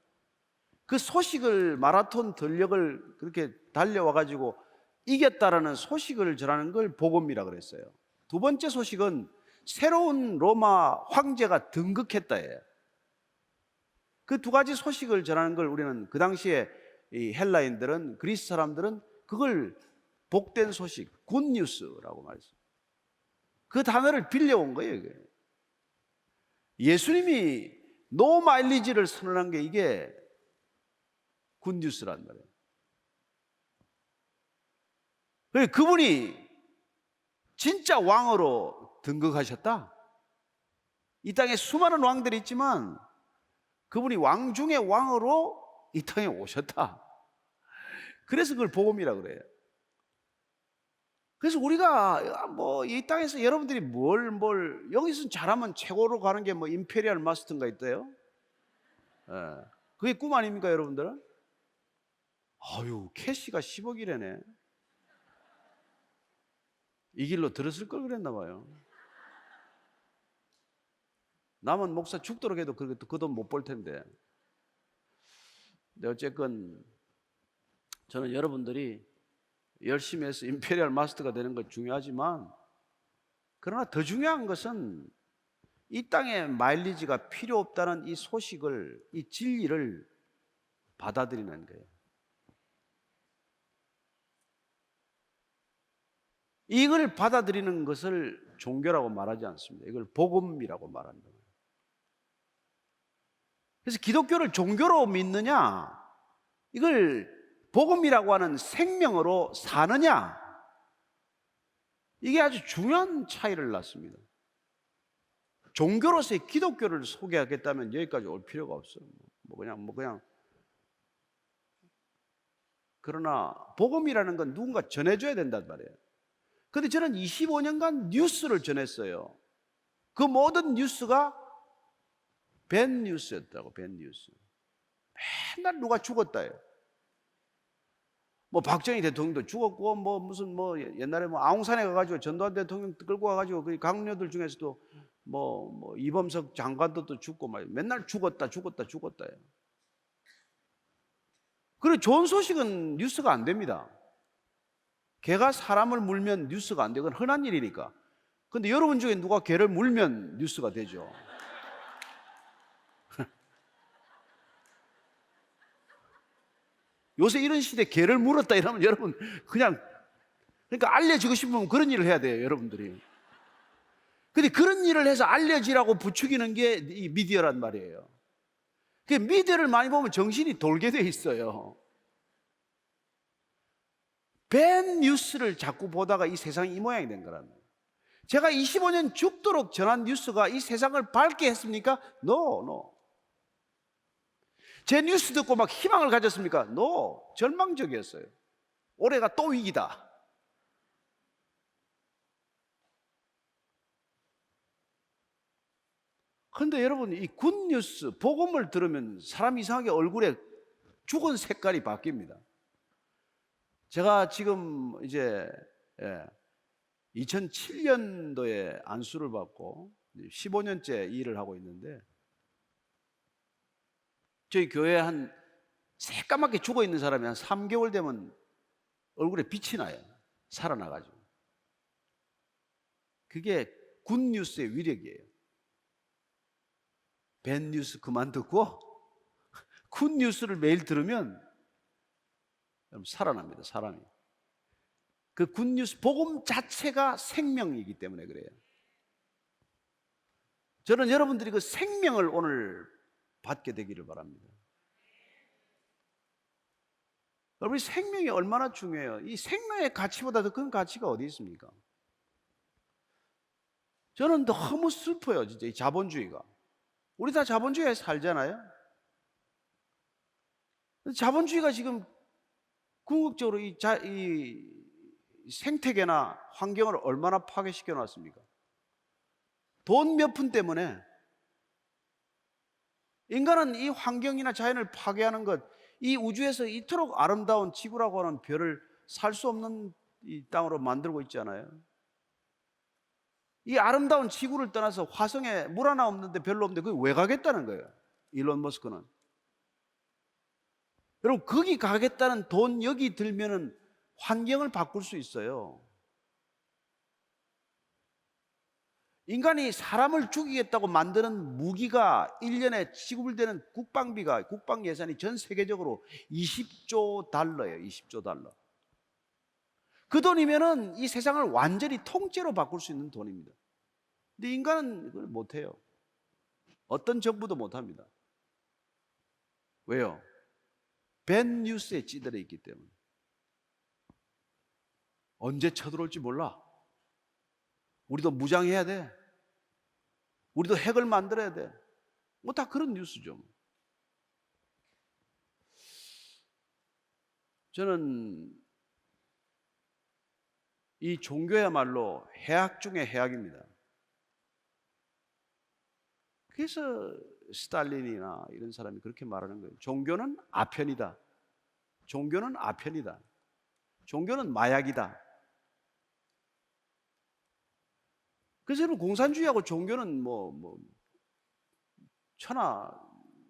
그 소식을, 마라톤 전력을 그렇게 달려와 가지고 이겼다라는 소식을 전하는 걸 복음이라고 그랬어요. 두 번째 소식은 새로운 로마 황제가 등극했다예요. 그 두 가지 소식을 전하는 걸 우리는 그 당시에 이 헬라인들은, 그리스 사람들은 그걸 복된 소식, 굿뉴스라고 말했어요. 그 단어를 빌려온 거예요, 이게. 예수님이 노 마일리지를 선언한 게 이게 굿뉴스란 말이에요. 그분이 진짜 왕으로 등극하셨다. 이 땅에 수많은 왕들이 있지만 그분이 왕 중에 왕으로 이 땅에 오셨다. 그래서 그걸 복음이라고 그래요. 그래서 우리가 뭐 이 땅에서 여러분들이 여기서 잘하면 최고로 가는 게 뭐 임페리얼 마스터인가 있대요. 그게 꿈 아닙니까, 여러분들은? 아유, 캐시가 10억이래네. 이 길로 들었을 걸 그랬나 봐요. 남은 목사 죽도록 해도 그 돈 못 벌 텐데. 근데 어쨌건 저는 여러분들이 열심히 해서 임페리얼 마스터가 되는 것 중요하지만, 그러나 더 중요한 것은 이 땅에 마일리지가 필요 없다는 이 소식을, 이 진리를 받아들이는 거예요. 이걸 받아들이는 것을 종교라고 말하지 않습니다. 이걸 복음이라고 말합니다. 그래서 기독교를 종교로 믿느냐, 이걸 복음이라고 하는 생명으로 사느냐, 이게 아주 중요한 차이를 낳습니다. 종교로서의 기독교를 소개하겠다면 여기까지 올 필요가 없어요. 그냥. 그러나 복음이라는 건 누군가 전해줘야 된단 말이에요. 그런데 저는 25년간 뉴스를 전했어요. 그 모든 뉴스가 밴 뉴스였다고. 밴 뉴스. 맨날 누가 죽었다요. 뭐 박정희 대통령도 죽었고, 옛날에 아웅산에 가가지고 전두환 대통령 끌고 가가지고 그 강요들 중에서도 이범석 장관도 또 죽고 맨날 죽었다. 그리고 좋은 소식은 뉴스가 안 됩니다. 개가 사람을 물면 뉴스가 안 되건 흔한 일이니까. 근데 여러분 중에 누가 개를 물면 뉴스가 되죠. 요새 이런 시대에 개를 물었다 이러면 여러분 그러니까 알려지고 싶으면 그런 일을 해야 돼요, 여러분들이. 근데 그런 일을 해서 알려지라고 부추기는 게 이 미디어란 말이에요. 그 미디어를 많이 보면 정신이 돌게 돼 있어요. 밴 뉴스를 자꾸 보다가 이 세상이 이 모양이 된 거랍니다. 제가 25년 죽도록 전한 뉴스가 이 세상을 밝게 했습니까? No. 제 뉴스 듣고 막 희망을 가졌습니까? No. 절망적이었어요. 올해가 또 위기다. 그런데 여러분, 이 굿뉴스, 복음을 들으면 사람 이상하게 얼굴에 죽은 색깔이 바뀝니다. 제가 지금 이제 2007년도에 안수를 받고 15년째 일을 하고 있는데, 저희 교회에 한 새까맣게 죽어 있는 사람이 한 3개월 되면 얼굴에 빛이 나요. 살아나가지고. 그게 굿뉴스의 위력이에요. 밴뉴스 그만 듣고 굿뉴스를 매일 들으면 살아납니다, 사람이. 그 굿뉴스, 복음 자체가 생명이기 때문에 그래요. 저는 여러분들이 그 생명을 오늘 받게 되기를 바랍니다. 여러분, 생명이 얼마나 중요해요. 이 생명의 가치보다 더 큰 가치가 어디 있습니까? 저는 너무 슬퍼요, 진짜 이 자본주의가. 우리 다 자본주의에 살잖아요. 자본주의가 지금 궁극적으로 이 생태계나 환경을 얼마나 파괴시켜 놨습니까? 돈 몇 푼 때문에 인간은 이 환경이나 자연을 파괴하는 것, 이 우주에서 이토록 아름다운 지구라고 하는 별을 살 수 없는 이 땅으로 만들고 있잖아요. 이 아름다운 지구를 떠나서 화성에 물 하나 없는데, 별로 없는데 거기 왜 가겠다는 거예요, 일론 머스크는. 여러분, 거기 가겠다는 돈 여기 들면은 환경을 바꿀 수 있어요. 인간이 사람을 죽이겠다고 만드는 무기가 1년에 지급되는 국방비가, 국방 예산이 전 세계적으로 20조 달러예요. 20조 달러. 그 돈이면은 이 세상을 완전히 통째로 바꿀 수 있는 돈입니다. 근데 인간은 그걸 못해요. 어떤 정부도 못합니다. 왜요? 밴 뉴스에 찌들어 있기 때문에. 언제 쳐들어올지 몰라. 우리도 무장해야 돼. 우리도 핵을 만들어야 돼. 다 그런 뉴스죠. 저는 이 종교야말로 해악 중의 해악입니다. 그래서 스탈린이나 이런 사람이 그렇게 말하는 거예요. 종교는 아편이다. 종교는 아편이다. 종교는 마약이다. 그래서 여러분, 공산주의하고 종교는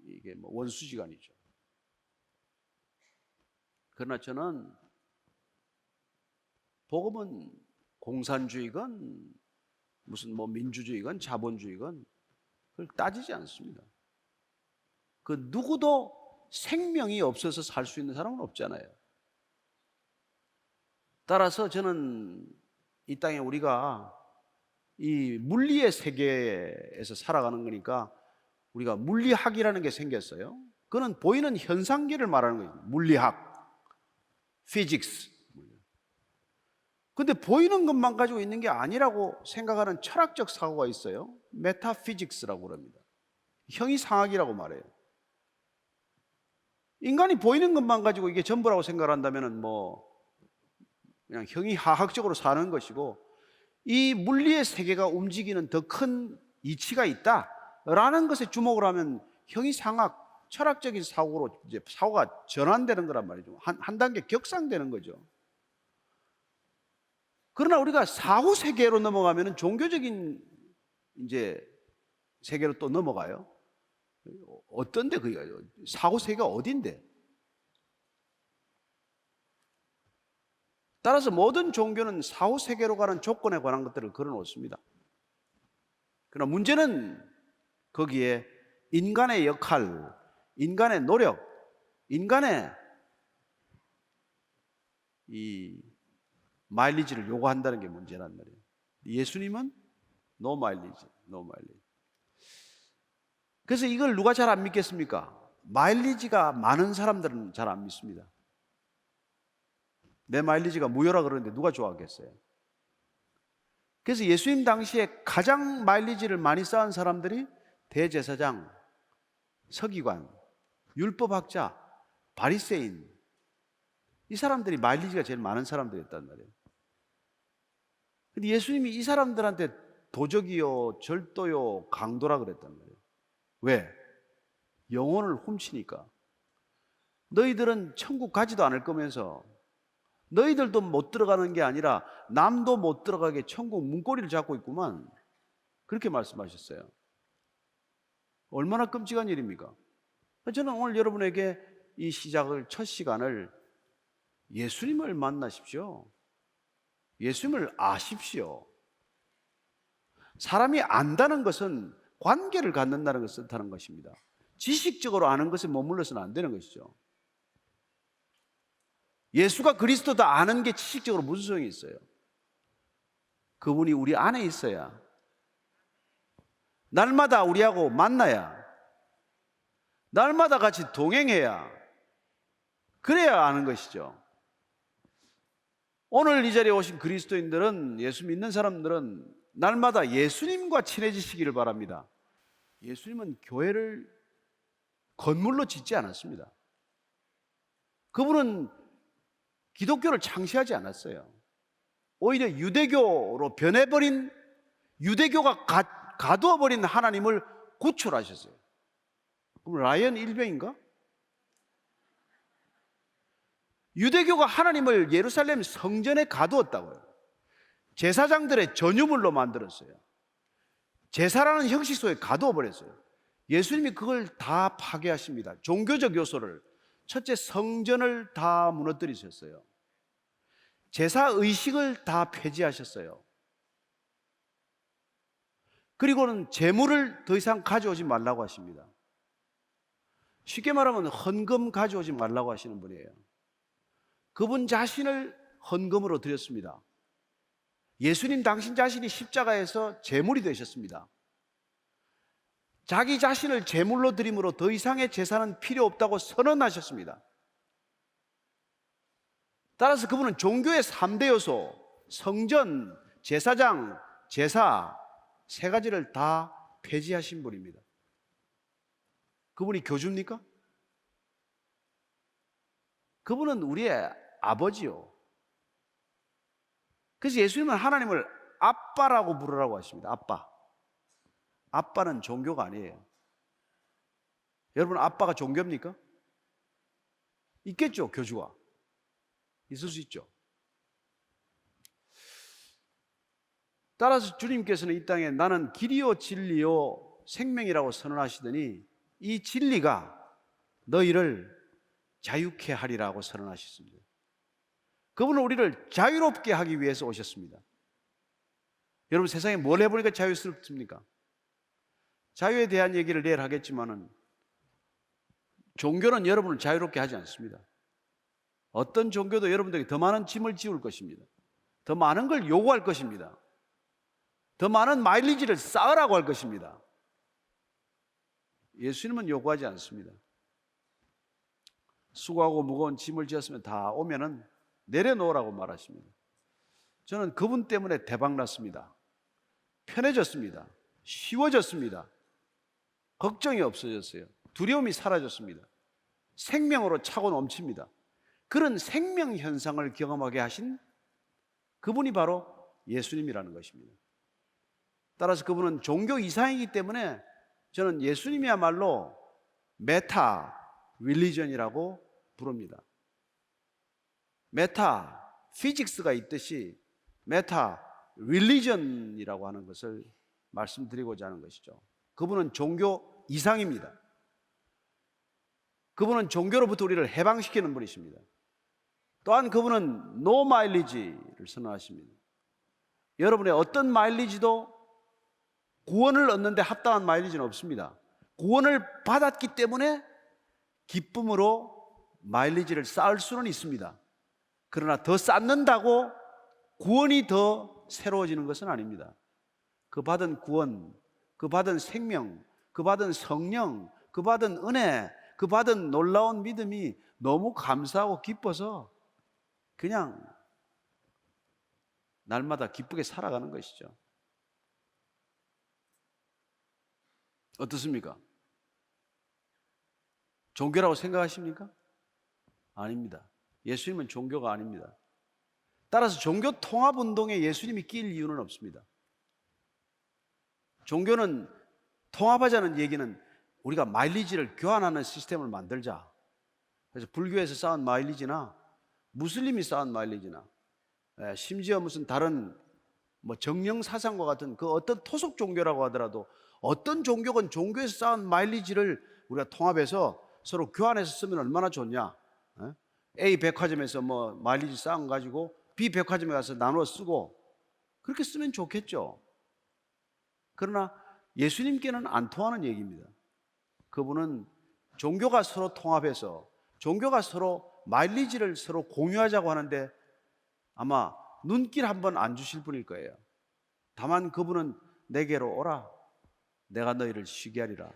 이게 원수지간이죠. 그러나 저는 복음은 공산주의건 무슨 민주주의건 자본주의건 그걸 따지지 않습니다. 그 누구도 생명이 없어서 살 수 있는 사람은 없잖아요. 따라서 저는 이 땅에 우리가 이 물리의 세계에서 살아가는 거니까 우리가 물리학이라는 게 생겼어요. 그건 보이는 현상계를 말하는 거예요. 물리학, 피직스. 근데 보이는 것만 가지고 있는 게 아니라고 생각하는 철학적 사고가 있어요. 메타피직스라고 그럽니다. 형이상학이라고 말해요. 인간이 보이는 것만 가지고 이게 전부라고 생각한다면 그냥 형이하학적으로 사는 것이고, 이 물리의 세계가 움직이는 더 큰 이치가 있다라는 것에 주목을 하면 형이상학, 철학적인 사고로 이제 사고가 전환되는 거란 말이죠. 한 단계 격상되는 거죠. 그러나 우리가 사후 세계로 넘어가면 종교적인 이제 세계로 또 넘어가요. 어떤데 그게 사후 세계가 어딘데? 따라서 모든 종교는 사후 세계로 가는 조건에 관한 것들을 걸어놓습니다. 그러나 문제는 거기에 인간의 역할, 인간의 노력, 인간의 이 마일리지를 요구한다는 게 문제란 말이에요. 예수님은 no mileage, no mileage. 그래서 이걸 누가 잘 안 믿겠습니까? 마일리지가 많은 사람들은 잘 안 믿습니다. 내 마일리지가 무효라 그러는데 누가 좋아하겠어요? 그래서 예수님 당시에 가장 마일리지를 많이 쌓은 사람들이 대제사장, 서기관, 율법학자, 바리새인, 이 사람들이 마일리지가 제일 많은 사람들이었단 말이에요. 근데 예수님이 이 사람들한테 도적이요, 절도요, 강도라 그랬단 말이에요. 왜? 영혼을 훔치니까. 너희들은 천국 가지도 않을 거면서 너희들도 못 들어가는 게 아니라 남도 못 들어가게 천국 문고리를 잡고 있구만. 그렇게 말씀하셨어요. 얼마나 끔찍한 일입니까? 저는 오늘 여러분에게 이 첫 시간을 예수님을 만나십시오. 예수님을 아십시오. 사람이 안다는 것은 관계를 갖는다는 것을 뜻하는 것입니다. 지식적으로 아는 것에 머물러서는 안 되는 것이죠. 예수가 그리스도다 아는 게 지식적으로 무슨 소용이 있어요? 그분이 우리 안에 있어야, 날마다 우리하고 만나야, 날마다 같이 동행해야, 그래야 아는 것이죠. 오늘 이 자리에 오신 그리스도인들은, 예수 믿는 사람들은 날마다 예수님과 친해지시기를 바랍니다. 예수님은 교회를 건물로 짓지 않았습니다. 그분은 기독교를 창시하지 않았어요. 오히려 유대교로 변해버린, 유대교가 가두어버린 하나님을 구출하셨어요. 그럼 라이언 일병인가? 유대교가 하나님을 예루살렘 성전에 가두었다고요. 제사장들의 전유물로 만들었어요. 제사라는 형식 속에 가두어버렸어요. 예수님이 그걸 다 파괴하십니다. 종교적 요소를, 첫째 성전을 다 무너뜨리셨어요. 제사의식을 다 폐지하셨어요. 그리고는 재물을 더 이상 가져오지 말라고 하십니다. 쉽게 말하면 헌금 가져오지 말라고 하시는 분이에요. 그분 자신을 헌금으로 드렸습니다. 예수님 당신 자신이 십자가에서 제물이 되셨습니다. 자기 자신을 제물로 드림으로 더 이상의 제사는 필요 없다고 선언하셨습니다. 따라서 그분은 종교의 3대 요소, 성전, 제사장, 제사, 세 가지를 다 폐지하신 분입니다. 그분이 교주입니까? 그분은 우리의 아버지요. 그래서 예수님은 하나님을 아빠라고 부르라고 하십니다. 아빠. 아빠는 종교가 아니에요. 여러분, 아빠가 종교입니까? 있겠죠, 교주가. 있을 수 있죠. 따라서 주님께서는 이 땅에 나는 길이요 진리요 생명이라고 선언하시더니 이 진리가 너희를 자유케 하리라고 선언하셨습니다. 그분은 우리를 자유롭게 하기 위해서 오셨습니다. 여러분, 세상에 뭘 해보니까 자유스럽습니까? 자유에 대한 얘기를 내일 하겠지만은 종교는 여러분을 자유롭게 하지 않습니다. 어떤 종교도 여러분들에게 더 많은 짐을 지울 것입니다. 더 많은 걸 요구할 것입니다. 더 많은 마일리지를 쌓으라고 할 것입니다. 예수님은 요구하지 않습니다. 수고하고 무거운 짐을 지었으면 다 오면은 내려놓으라고 말하십니다. 저는 그분 때문에 대박났습니다. 편해졌습니다. 쉬워졌습니다. 걱정이 없어졌어요. 두려움이 사라졌습니다. 생명으로 차고 넘칩니다. 그런 생명 현상을 경험하게 하신 그분이 바로 예수님이라는 것입니다. 따라서 그분은 종교 이상이기 때문에 저는 예수님이야말로 메타 릴리전이라고 부릅니다. 메타 피직스가 있듯이 메타 릴리전이라고 하는 것을 말씀드리고자 하는 것이죠. 그분은 종교 이상입니다. 그분은 종교로부터 우리를 해방시키는 분이십니다. 또한 그분은 노 마일리지를 선언하십니다. 여러분의 어떤 마일리지도 구원을 얻는데 합당한 마일리지는 없습니다. 구원을 받았기 때문에 기쁨으로 마일리지를 쌓을 수는 있습니다. 그러나 더 쌓는다고 구원이 더 새로워지는 것은 아닙니다. 그 받은 구원, 그 받은 생명, 그 받은 성령, 그 받은 은혜, 그 받은 놀라운 믿음이 너무 감사하고 기뻐서 그냥 날마다 기쁘게 살아가는 것이죠. 어떻습니까? 종교라고 생각하십니까? 아닙니다. 예수님은 종교가 아닙니다. 따라서 종교 통합 운동에 예수님이 끼일 이유는 없습니다. 종교는 통합하자는 얘기는 우리가 마일리지를 교환하는 시스템을 만들자. 그래서 불교에서 쌓은 마일리지나 무슬림이 쌓은 마일리지나 심지어 무슨 다른 정령 사상과 같은 그 어떤 토속 종교라고 하더라도 어떤 종교건 종교에서 쌓은 마일리지를 우리가 통합해서 서로 교환해서 쓰면 얼마나 좋냐. A 백화점에서 마일리지 쌓은 거 가지고 B 백화점에 가서 나눠 쓰고 그렇게 쓰면 좋겠죠. 그러나 예수님께는 안 통하는 얘기입니다. 그분은 종교가 서로 통합해서 종교가 서로 마일리지를 서로 공유하자고 하는데 아마 눈길 한번 안 주실 분일 거예요. 다만 그분은 내게로 오라. 내가 너희를 쉬게 하리라.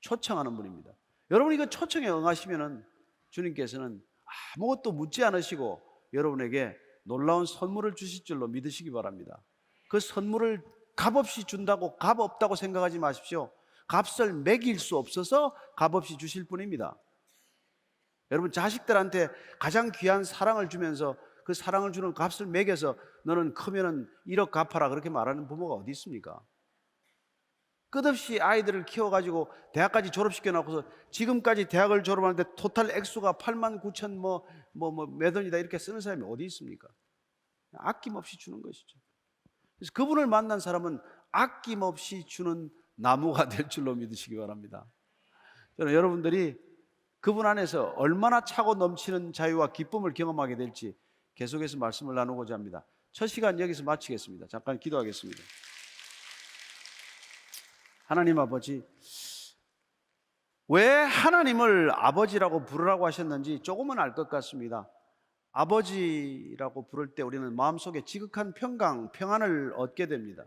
초청하는 분입니다. 여러분 이거 초청에 응하시면은 주님께서는 아무것도 묻지 않으시고 여러분에게 놀라운 선물을 주실 줄로 믿으시기 바랍니다. 그 선물을 값없이 준다고 값 없다고 생각하지 마십시오. 값을 매길 수 없어서 값없이 주실 분입니다. 여러분 자식들한테 가장 귀한 사랑을 주면서 그 사랑을 주는 값을 매겨서 너는 크면은 1억 갚아라 그렇게 말하는 부모가 어디 있습니까? 끝없이 아이들을 키워가지고 대학까지 졸업시켜 놓고서 지금까지 대학을 졸업하는데 토탈 액수가 8만 9천 몇 원이다 이렇게 쓰는 사람이 어디 있습니까? 아낌없이 주는 것이죠. 그래서 그분을 만난 사람은 아낌없이 주는 나무가 될 줄로 믿으시기 바랍니다. 저는 여러분들이 그분 안에서 얼마나 차고 넘치는 자유와 기쁨을 경험하게 될지 계속해서 말씀을 나누고자 합니다. 첫 시간 여기서 마치겠습니다. 잠깐 기도하겠습니다. 하나님 아버지, 왜 하나님을 아버지라고 부르라고 하셨는지 조금은 알 것 같습니다. 아버지라고 부를 때 우리는 마음속에 지극한 평안을 얻게 됩니다.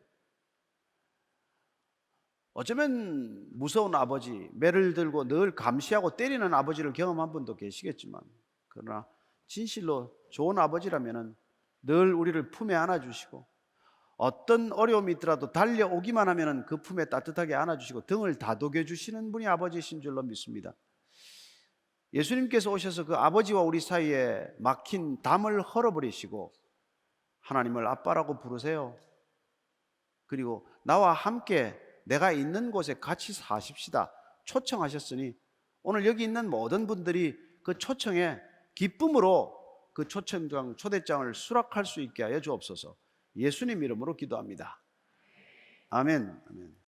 어쩌면 무서운 아버지, 매를 들고 늘 감시하고 때리는 아버지를 경험한 분도 계시겠지만 그러나 진실로 좋은 아버지라면 늘 우리를 품에 안아주시고 어떤 어려움이 있더라도 달려오기만 하면 그 품에 따뜻하게 안아주시고 등을 다독여주시는 분이 아버지이신 줄로 믿습니다. 예수님께서 오셔서 그 아버지와 우리 사이에 막힌 담을 헐어버리시고 하나님을 아빠라고 부르세요. 그리고 나와 함께 내가 있는 곳에 같이 사십시다 초청하셨으니 오늘 여기 있는 모든 분들이 그 초청에 기쁨으로 그 초청장, 초대장을 수락할 수 있게 하여 주옵소서. 예수님 이름으로 기도합니다. 아멘. 아멘.